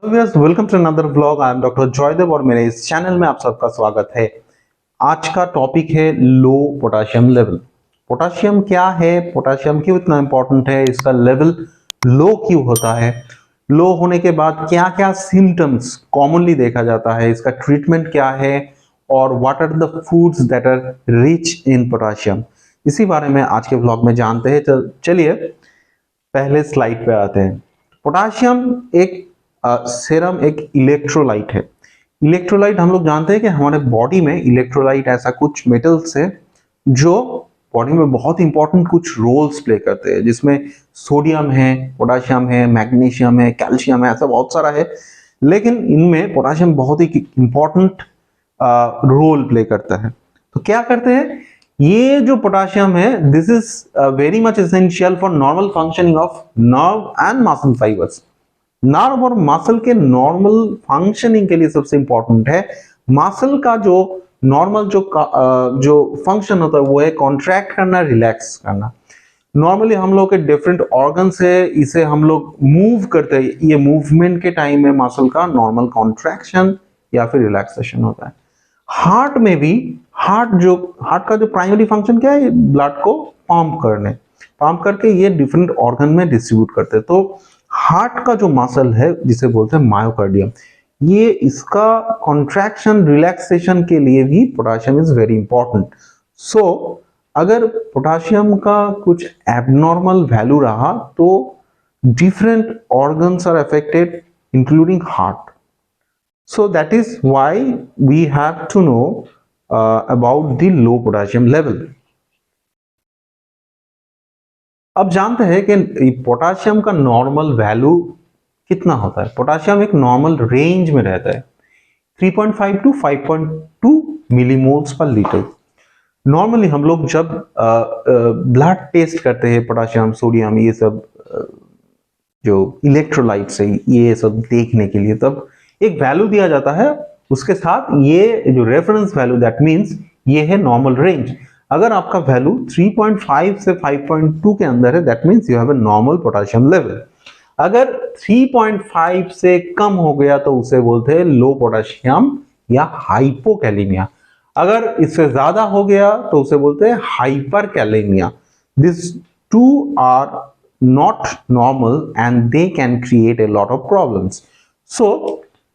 Viewers, welcome to another vlog. I am doctor Joydev और मेरे इस चैनल में आप सबका स्वागत है। आज का टॉपिक है लो पोटाशियम लेवल। पोटाशियम क्या है, पोटाशियम क्यों इतना इंपॉर्टेंट है, इसका लेवल लो क्यों होता है, लो होने के बाद क्या क्या सिम्टम्स कॉमनली देखा जाता है, इसका ट्रीटमेंट क्या है और what are the foods that are rich in potassium, इसी बारे में आज के व्लॉग में जानते हैं। तो चलिए पहले स्लाइड पे आते हैं। पोटाशियम एक सेरम एक इलेक्ट्रोलाइट है। इलेक्ट्रोलाइट हम लोग जानते हैं कि हमारे बॉडी में इलेक्ट्रोलाइट ऐसा कुछ मेटल्स है जो बॉडी में बहुत इंपॉर्टेंट कुछ रोल्स प्ले करते हैं, जिसमें सोडियम है, पोटाशियम है, मैग्नीशियम है, कैल्शियम है, ऐसा बहुत सारा है। लेकिन इनमें पोटाशियम बहुत ही इंपॉर्टेंट रोल प्ले करता है। तो क्या करते हैं ये जो पोटाशियम है, this is very much essential for normal functioning of nerve and muscle fibres. Nerve और मसल के नॉर्मल फंक्शनिंग के लिए सबसे इंपॉर्टेंट है। मसल का जो नॉर्मल जो फंक्शन होता है वो है कॉन्ट्रैक्ट करना, रिलैक्स करना। नॉर्मली हम लोग के डिफरेंट ऑर्गन्स है, इसे हम लोग मूव करते हैं, ये मूवमेंट के टाइम में मसल का नॉर्मल कॉन्ट्रैक्शन या फिर रिलैक्सेशन होता है। हार्ट में भी हार्ट का जो प्राइमरी फंक्शन क्या है, ब्लड को पंप करके ये डिफरेंट ऑर्गन में डिस्ट्रीब्यूट करते हैं। तो हार्ट का जो मसल है जिसे बोलते हैं मायोकार्डियम, ये इसका कॉन्ट्रैक्शन रिलैक्सेशन के लिए भी potassium is very important. So अगर पोटाशियम का कुछ एबनॉर्मल वैल्यू रहा तो different organs are affected including heart. So that is why we have to know about the low potassium level. अब जानते हैं कि पोटाशियम का नॉर्मल वैल्यू कितना होता है। पोटाशियम एक नॉर्मल रेंज में रहता है 3.5 टू 5.2 मिलीमोल्स पर लीटर। नॉर्मली हम लोग जब ब्लड टेस्ट करते हैं पोटाशियम, सोडियम, ये सब जो इलेक्ट्रोलाइट्स है ये सब देखने के लिए, तब एक वैल्यू दिया जाता है, उसके साथ ये जो रेफरेंस वैल्यू दैट मींस ये है नॉर्मल रेंज। अगर आपका वैल्यू 3.5 से 5.2 के अंदर है, that means you have a normal potassium level. अगर 3.5 से कम हो गया तो उसे बोलते हैं लो पोटाशियम या हाइपोकैलेमिया। अगर इससे ज्यादा हो गया तो उसे बोलते हैं hyperkalaemia. This two are not normal and they can create a lot of problems. So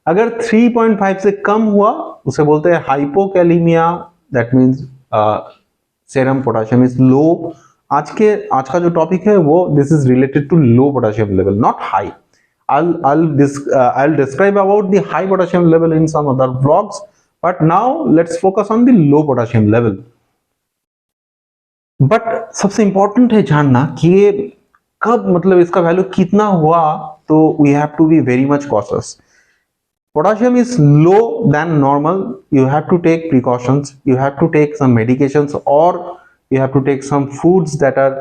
अगर 3.5 से कम हुआ उसे बोलते हैं hypokalaemia, that means serum potassium is low. आज का जो टॉपिक है वो this is related to low potassium level, not high. I'll describe about the high potassium level in some other vlogs, but now let's focus on the low potassium level. But सबसे important है जानना कि कब, मतलब इसका value कितना हुआ, तो we have to be very much cautious. Potassium is low than normal, you have to take precautions, you have to take some medications और you have to take some foods that are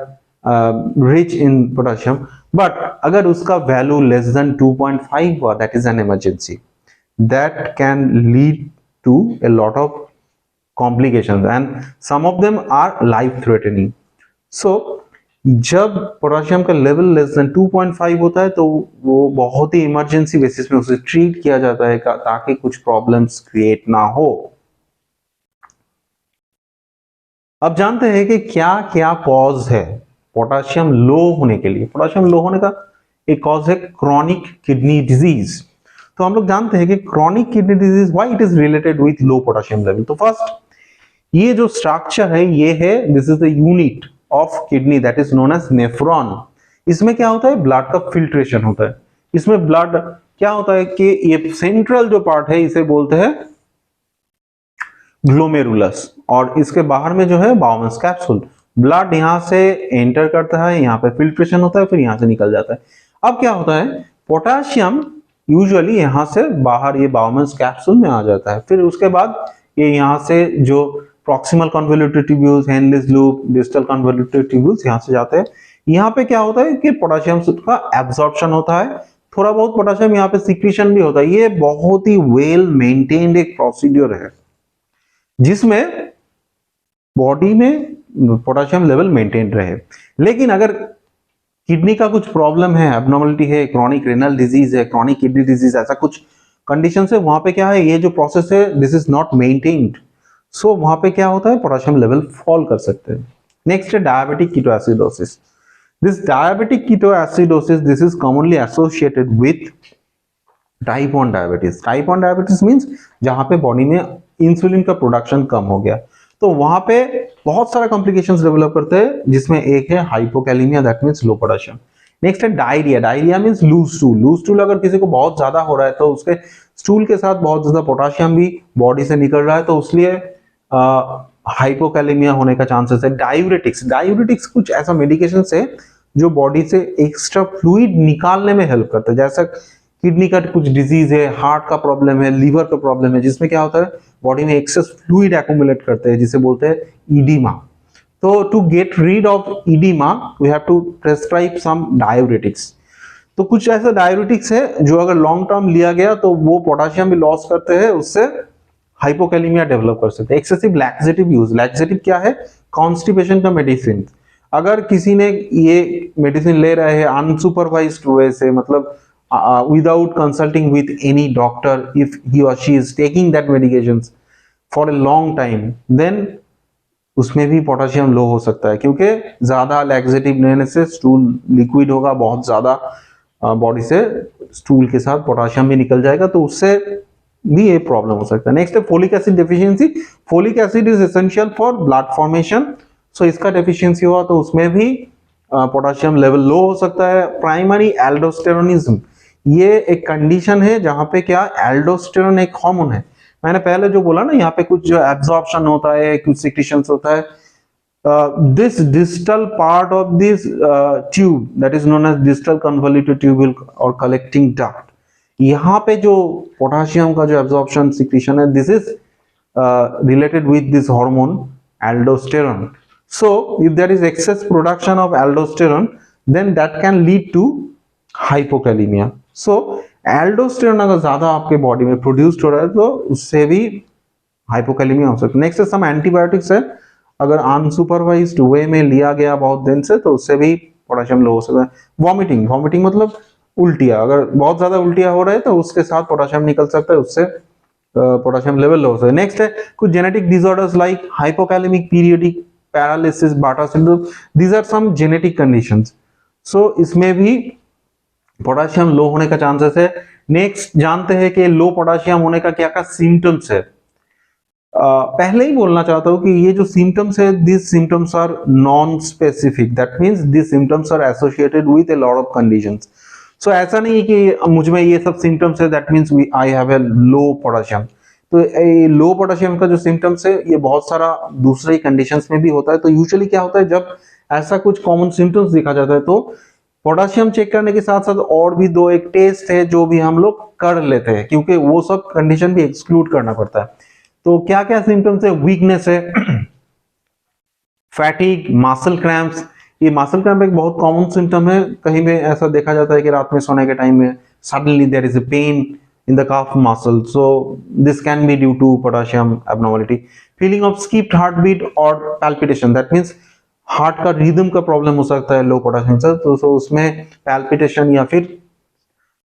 rich in potassium. But अगर उसका value less than 2.5 हुआ, that is an emergency, that can lead to a lot of complications and some of them are life threatening. So जब potassium का level less than 2.5 होता है तो वो बहुत ही इमरजेंसी बेसिस में उसे ट्रीट किया जाता है ताकि कुछ प्रॉब्लम्स क्रिएट ना हो। अब जानते हैं कि क्या क्या कॉज है पोटाशियम लो होने के लिए। पोटाशियम लो होने का एक कॉज है क्रॉनिक किडनी डिजीज। तो हम लोग जानते हैं कि chronic kidney disease why it is related with low potassium level. तो फर्स्ट, ये जो स्ट्रक्चर है ये है, this is the unit of kidney that is known as nephron. इसमें क्या होता है, ब्लड का फिल्ट्रेशन होता है। इसमें ब्लड क्या होता है कि ये सेंट्रल जो पार्ट है इसे बोलते हैं ग्लोमेरुलस, और इसके बाहर में जो है बाउमन्स कैप्सूल। ब्लड यहां से एंटर करता है, यहाँ पे फिल्ट्रेशन होता है, फिर यहां से निकल जाता है। अब क्या होता है, पोटाशियम यूजुअली यहां से बाहर ये बाउमन्स कैप्सूल में आ जाता है, फिर उसके बाद ये यहाँ से जो proximal convoluted tubules, Henle's loop, distal convoluted tubules यहाँ से जाते हैं। यहाँ पे क्या होता है कि पोटाशियम का एब्जॉर्प्शन होता है, थोड़ा बहुत पोटाशियम यहाँ पे सिक्रीशन भी होता है। ये बहुत ही वेल मेंटेन्ड एक प्रोसीड्यूर है जिसमें बॉडी में पोटाशियम लेवल मेंटेन रहे। लेकिन अगर किडनी का कुछ प्रॉब्लम है, एब्नॉर्मलिटी है, क्रॉनिक रेनल डिजीज है, क्रॉनिक किडनी डिजीज, ऐसा कुछ कंडीशन है, वहां पे क्या है, ये जो प्रोसेस है दिस इज नॉट मेंटेन्ड, सो वहां पे क्या होता है, पोटेशियम लेवल फॉल कर सकते हैं। नेक्स्ट है diabetic ketoacidosis. This diabetic ketoacidosis this is commonly associated with type 1 diabetes. Type 1 diabetes means जहां पे बॉडी में इंसुलिन का प्रोडक्शन कम हो गया, तो वहां पे बहुत सारा कॉम्प्लिकेशंस डेवलप करते हैं, जिसमें एक है hypokalemia, that means low potassium. Next है diarrhoea. Diarrhoea means loose stool. Loose stool अगर किसी को बहुत ज्यादा हो रहा है तो उसके स्टूल के साथ बहुत ज्यादा पोटेशियम भी बॉडी से निकल रहा है, तो उसलिए हाइपोकैलेमिया होने का चांसेस है। डायूरेटिक्स। डायूरेटिक्स कुछ ऐसा मेडिकेशन है जो बॉडी से एक्स्ट्रा फ्लूइड निकालने में हेल्प करता है, जैसा किडनी का कुछ डिजीज है, हार्ट का प्रॉब्लम है, लीवर का प्रॉब्लम है, जिसमें क्या होता है बॉडी में एक्सेस फ्लूइड एक्यूमुलेट करते हैं, जिसे बोलते हैं ईडिमा। तो to get rid of oedema we have to prescribe some diuretics. तो कुछ ऐसे डायूरेटिक्स है जो अगर लॉन्ग टर्म लिया गया तो वो पोटेशियम भी लॉस करते हैं, उससे हाइपोकैलेमिया डेवलप कर सकते हैं। Excessive laxative use. लैक्सेटिव क्या है, कॉन्स्टिपेशन का मेडिसिन। अगर किसी ने ये मेडिसिन ले रहे हैं अनसुपरवाइज्ड वे से, मतलब without consulting with any doctor, if he or she is taking that medications for a long time, then उसमें भी पोटेशियम लो हो सकता है, क्योंकि ज्यादा लैक्सेटिव लेने से स्टूल लिक्विड होगा, बहुत ज्यादा बॉडी से स्टूल के साथ पोटेशियम भी निकल जाएगा, तो उससे भी ये प्रॉब्लम हो सकता है। नेक्स्ट है folic acid deficiency. Folic acid is essential for blood formation, so इसका डेफिशिएंसी हुआ तो उसमें भी पोटेशियम लेवल लो हो सकता है। प्राइमरी एल्डोस्टेरोनिज्म, ये एक कंडीशन है जहां पे क्या, एल्डोस्टेरोन एक हार्मोन है। मैंने पहले जो बोला ना, यहाँ पे कुछ जो एब्जॉर्प्शन होता है, कुछ सिक्रीशंस होता है, this distal part of this tube that is known as distal convoluted tubule or collecting duct, यहाँ पे जो पोटेशियम का जो एब्जॉर्प्शन सिक्रीशन है, this is related with this hormone aldosterone. So if there is excess production of aldosterone, then that can lead to hypokalemia. So aldosterone अगर ज्यादा आपके body में प्रोड्यूस्ड हो रहा है तो उससे भी हाइपोकैलेमिया हो सकता है। नेक्स्ट है सम एंटीबायोटिक्स है, अगर अनसुपरवाइज्ड वे में लिया गया बहुत दिन से तो उससे भी पोटेशियम लो हो सकता है। वॉमिटिंग। वॉमिटिंग मतलब उल्टियां, अगर बहुत ज्यादा उल्टियां हो रहे हैं तो उसके साथ पोटेशियम निकल सकता है, उससे पोटेशियम लेवल लो हो सकता है। नेक्स्ट है कुछ genetic disorders like hypokalemic periodic paralysis, Bartter syndrome, these are some genetic conditions, so इसमें भी पोटेशियम लो होने का चांसेस है। नेक्स्ट जानते हैं कि लो पोटेशियम होने का क्या क्या सिम्टम्स है। पहले ही बोलना चाहता हूं कि ये जो सिम्टम्स है, this symptoms are non specific, that means this symptoms are associated with a lot of conditions. So ऐसा नहीं है कि मुझ में ये सब सिम्टम्स है that means I have a low potassium. तो ये लो पोटेशियम का जो सिम्टम्स है ये बहुत सारा दूसरे कंडीशंस में भी होता है। तो यूजुअली क्या होता है, जब ऐसा कुछ कॉमन सिम्टम्स दिखा जाता है तो पोटेशियम चेक करने के साथ साथ और भी दो एक टेस्ट है जो भी हम लोग कर लेते हैं, क्योंकि वो सब कंडीशन भी एक्सक्लूड करना पड़ता है। तो क्या क्या सिम्टम्स है, वीकनेस है, फैटिग, मसल क्रैम्प्स। ये मसल क्रैम्प एक बहुत कॉमन सिम्टम है, कहीं में ऐसा देखा जाता है कि रात में सोने के टाइम में suddenly there is a pain in the calf muscle, so this can be due to potassium abnormality. Feeling of skipped heartbeat or palpitation, that means heart का रिदम का प्रॉब्लम हो सकता है लो पोटेशियम से, तो उसमें पैल्पिटेशन या फिर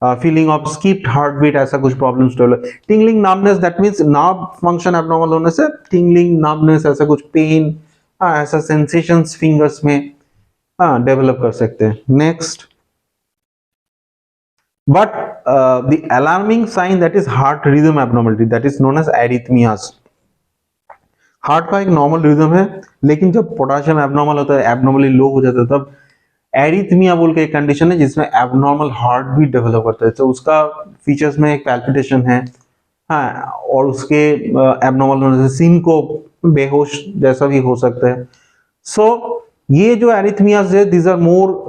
फीलिंग ऑफ स्किप्ड हार्टबीट, ऐसा कुछ problems develop. Tingling nervousness, that means nerve function abnormal होने से टिंगलिंग नर्वनेस, ऐसा कुछ पेन, ऐसा सेंसेशंस फिंगर्स में डेवलप कर सकते हैं। Next, but the alarming sign that is heart rhythm abnormality, that is known as arrhythmias. Heart का एक नॉर्मल रिदम है, लेकिन जब पोटेशियम एबनॉर्मल होता है, एबनॉर्मली लो हो जाता है, तब एरिथमिया बोल के एक कंडीशन है जिसमें एबनॉर्मल हार्ट बीट डेवलप करता है। तो उसका फीचर्स में एक पैल्पिटेशन है, हाँ, और उसके एबनॉर्मल होने से सीन को बेहोश जैसा भी हो सकता है। सो ये जो एरिथमियाज है, these are more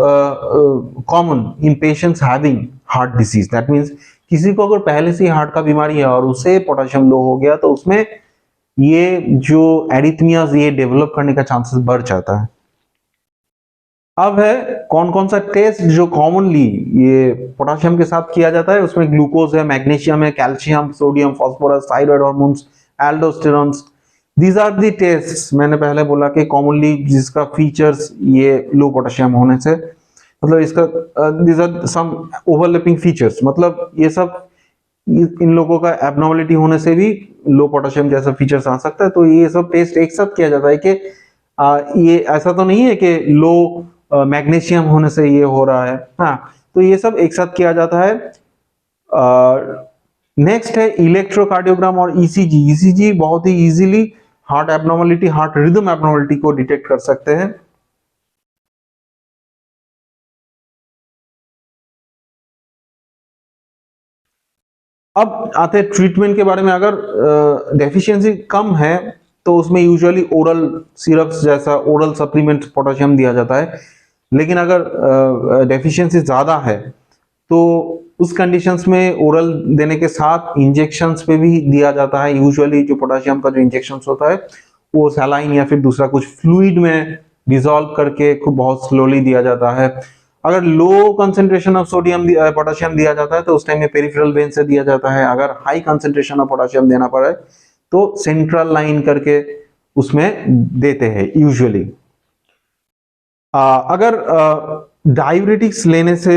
common in patients having heart disease. That means किसी को अगर पहले से हार्ट का बीमारी है और उसे पोटेशियम लो हो गया तो उसमें ये जो एरिथमियाज ये डेवलप करने का चांसेस बढ़ जाता है। अब है कौन कौन सा टेस्ट जो कॉमनली ये पोटेशियम के साथ किया जाता है, उसमें ग्लूकोज है, मैग्नीशियम है, calcium, sodium, phosphorus, thyroid hormones, aldosterones, these are the test. मैंने पहले बोला कि कॉमनली जिसका फीचर्स ये लो पोटेशियम होने से मतलब इसका these are some overlapping features, मतलब ये सब इन लोगों का एबनॉर्मलिटी होने से भी लो पोटेशियम जैसा फीचर्स आ सकता है। तो ये सब टेस्ट एक साथ किया जाता है कि ये ऐसा तो नहीं है कि लो मैग्नीशियम होने से ये हो रहा है। हाँ, तो ये सब एक साथ किया जाता है। नेक्स्ट है इलेक्ट्रोकार्डियोग्राम और ईसीजी। ईसीजी बहुत ही easily heart abnormality, heart rhythm abnormality को डिटेक्ट कर सकते हैं। अब आते हैं ट्रीटमेंट के बारे में। अगर डेफिशिएंसी कम है तो उसमें यूजुअली ओरल सिरप्स जैसा ओरल सप्लीमेंट पोटेशियम दिया जाता है। लेकिन अगर डेफिशिएंसी ज्यादा है तो उस कंडीशंस में ओरल देने के साथ इंजेक्शंस पे भी दिया जाता है। यूजुअली जो पोटेशियम का जो इंजेक्शंस होता है वो सलाइन या फिर दूसरा कुछ फ्लूइड में डिसॉल्व करके खूब बहुत स्लोली दिया जाता है। अगर low concentration of sodium potassium दिया जाता है तो उस टाइम में पेरिफेरल वेन से दिया जाता है। अगर हाई कंसेंट्रेशन ऑफ पोटेशियम देना पड़े तो सेंट्रल लाइन करके उसमें देते हैं यूजुअली। अगर डायूरेटिक्स लेने से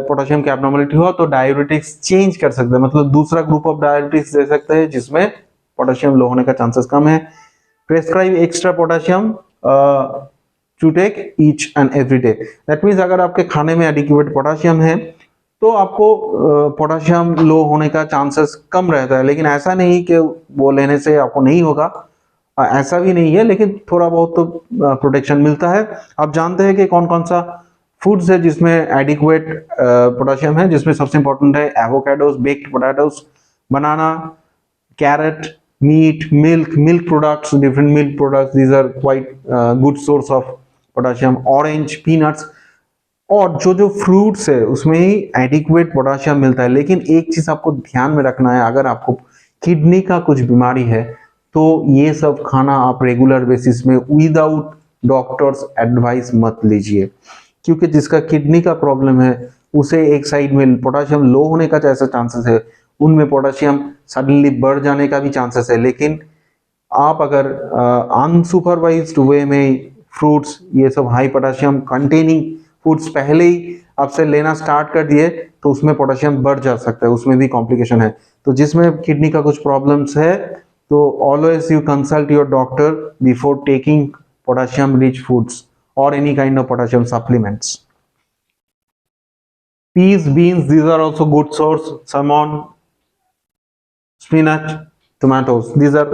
पोटेशियम की एब्नॉर्मलिटी हो तो डायूरेटिक्स चेंज कर सकते हैं, मतलब दूसरा ग्रुप ऑफ डायूरेटिक्स दे सकते हैं जिसमें पोटेशियम लो होने का चांसेस कम है। Prescribe extra potassium to take each and every day. That means अगर आपके खाने में एडिक्वेट पोटेशियम है तो आपको पोटेशियम लो होने का चांसेस कम रहता है। लेकिन ऐसा नहीं कि वो लेने से आपको नहीं होगा, ऐसा भी नहीं है, लेकिन थोड़ा बहुत तो प्रोटेक्शन मिलता है। आप जानते हैं कि कौन कौन सा फूड्स है जिसमें एडिक्वेट पोटेशियम है, जिसमें सबसे इंपॉर्टेंट है avocados, baked potatoes, banana, carrot, meat, milk products, different milk products, these are quite good source of potassium, orange, peanuts. और जो जो फ्रूट्स है उसमें ही एडिक्वेट पोटेशियम मिलता है। लेकिन एक चीज आपको ध्यान में रखना है, अगर आपको किडनी का कुछ बीमारी है तो ये सब खाना आप रेगुलर बेसिस में विदाउट डॉक्टर्स एडवाइस मत लीजिए, क्योंकि जिसका किडनी का प्रॉब्लम है उसे एक साइड में पोटेशियम लो होने का जैसा चांसेस है, उनमें पोटेशियम सडनली बढ़ जाने का भी चांसेस है। लेकिन आप अगर अनसुपरवाइज्ड वे में फ्रूट्स, ये सब हाई पोटेशियम कंटेनिंग फूड्स पहले ही आपसे लेना स्टार्ट कर दिए तो उसमें पोटेशियम बढ़ जा सकता है, उसमें भी कॉम्प्लिकेशन है। तो जिसमें किडनी का कुछ प्रॉब्लम्स है तो always you consult your doctor before taking potassium rich foods और any kind of potassium supplements. Peas, beans, these are also good source. Salmon, spinach, tomatoes, these are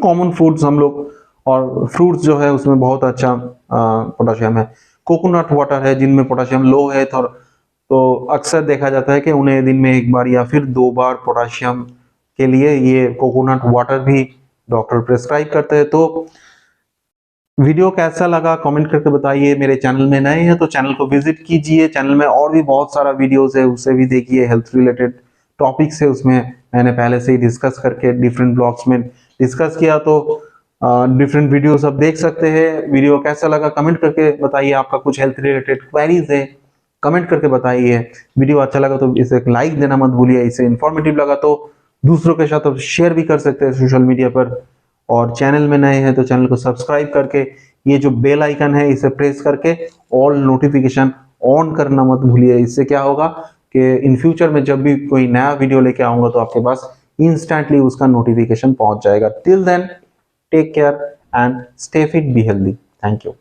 common foods हम लोग। और fruits जो है उसमें बहुत अच्छा पोटेशियम है। कोकोनट वाटर है जिनमें पोटेशियम लो है, तो अक्सर देखा जाता है कि उन्हें दिन में एक बार या फिर 2 बार पोटेशियम के लिए ये कोकोनट वाटर भी डॉक्टर प्रेस्क्राइब करते हैं। तो वीडियो कैसा लगा कमेंट करके बताइए। मेरे चैनल में नए हैं तो चैनल को विजिट कीजिए। चैनल में और भी बहुत सारा वीडियोस है, उसे भी देखिए। हेल्थ रिलेटेड टॉपिक्स है, उसमें मैंने पहले से ही डिस्कस करके डिफरेंट ब्लॉग्स में डिस्कस किया, तो डिफरेंट वीडियोस आप देख सकते हैं। वीडियो कैसा लगा कमेंट करके बताइए। आपका कुछ हेल्थ रिलेटेड क्वेरीज है कमेंट करके बताइए। वीडियो अच्छा लगा तो इसे एक लाइक देना मत भूलिए। इसे इंफॉर्मेटिव लगा तो दूसरों के साथ आप शेयर भी कर सकते हैं सोशल मीडिया पर। और चैनल में नए हैं तो चैनल को सब्सक्राइब करके ये जो बेल आइकन है इसे प्रेस करके ऑल नोटिफिकेशन ऑन करना मत भूलिए। इससे क्या होगा कि इन फ्यूचर में जब भी कोई नया वीडियो लेके आऊंगा तो आपके पास इंस्टेंटली उसका नोटिफिकेशन पहुंच जाएगा। Till then take care and stay fit, be healthy. Thank you.